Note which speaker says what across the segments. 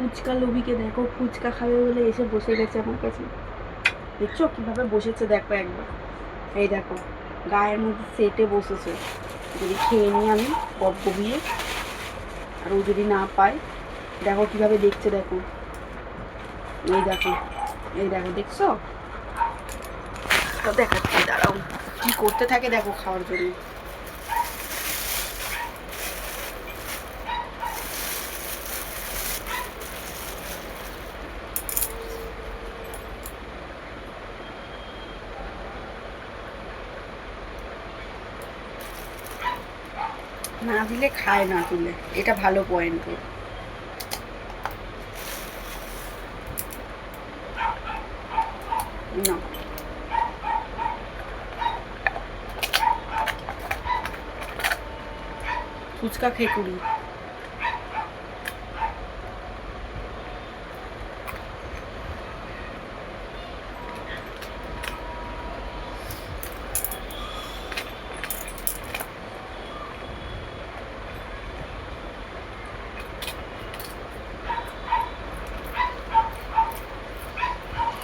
Speaker 1: ফুচকা লোভিকে দেখো, ফুচকা খাবে বলে এসে বসে গেছে আমার কাছে। দেখছো কিভাবে বসেছে, দেখো একবার, এই দেখো গায়ের মধ্যে সেটে বসেছে। যদি খেয়ে নিই আমি পপ গবিয়ে, আর ও যদি না পায়, দেখো কিভাবে দেখছে, দেখো এই দেখো, এই দেখো দেখছো, দেখাচ্ছি দাঁড়াও কি করতে থাকে দেখো খাওয়ার জন্য। না দিলে খায় না তুলে, এটা ভালো পয়েন্ট। না ফুচকা খেকুড়ি,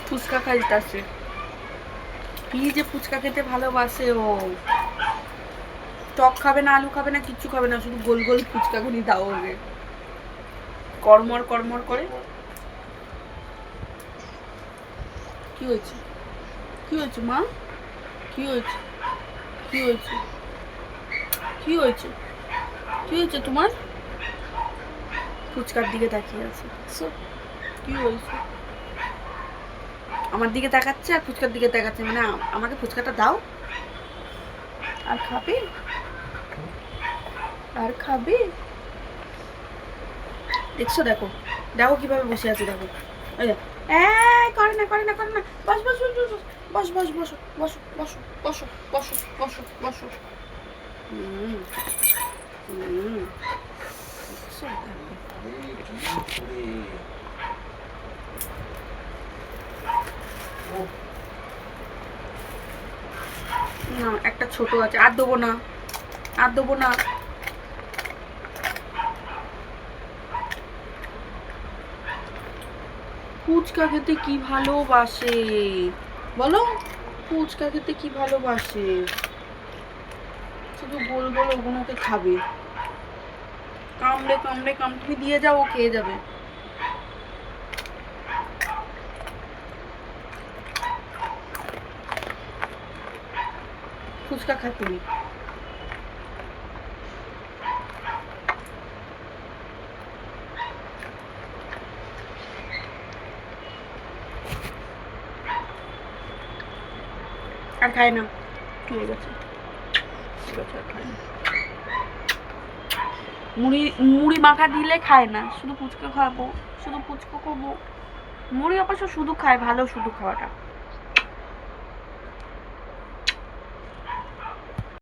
Speaker 1: ফুচকা খাইতেছে। কি যে ফুচকা খেতে ভালোবাসে ও, টক খাবে না, আলু খাবে না, কিচ্ছু খাবে না, শুধু গোল গোল ফুচকাগুলি দাও ওকে, কর্মর কর্মর করে। কি হয়েছে, কি হয়েছে মা, কি হয়েছে, কি হয়েছে, কি হয়েছে, কি হয়েছে তোমার? ফুচকার দিকে তাকিয়ে আছে, কি হয়েছে? আমার দিকে তাকাচ্ছে আর ফুচকার দিকে তাকাচ্ছে, মানে আমাকে ফুচকাটা দাও। আর খাবে, আর খাবে, দেখছো দেখো, দেখো কিভাবে বসে আছে দেখো। করে না করে না করে না, বস বস বস বস বস বস বস বস বস বস বস বস। না একটা ছোট আছে, আর দেবো না, আর দেবো না। ফুচকা খেতে কি ভালোবাসে বলো, ফুচকা খেতে কি ভালোবাসে, শুধু গোল গোল ওগুলোকে খাবে, কামড়ে কামড়ে কামড়ে দিয়ে যাও, ও খেয়ে যাবে। ফুচকা খা তুমি, আর খায় না, ঠিক আছে মুড়ি, মুড়ি মাখা দিলে খায় না, শুধু ফুচকা খাবো, শুধু ফুচকা খাবো। মুড়ি অবশ্য শুধু খায়, ভালো শুধু খাওয়াটা।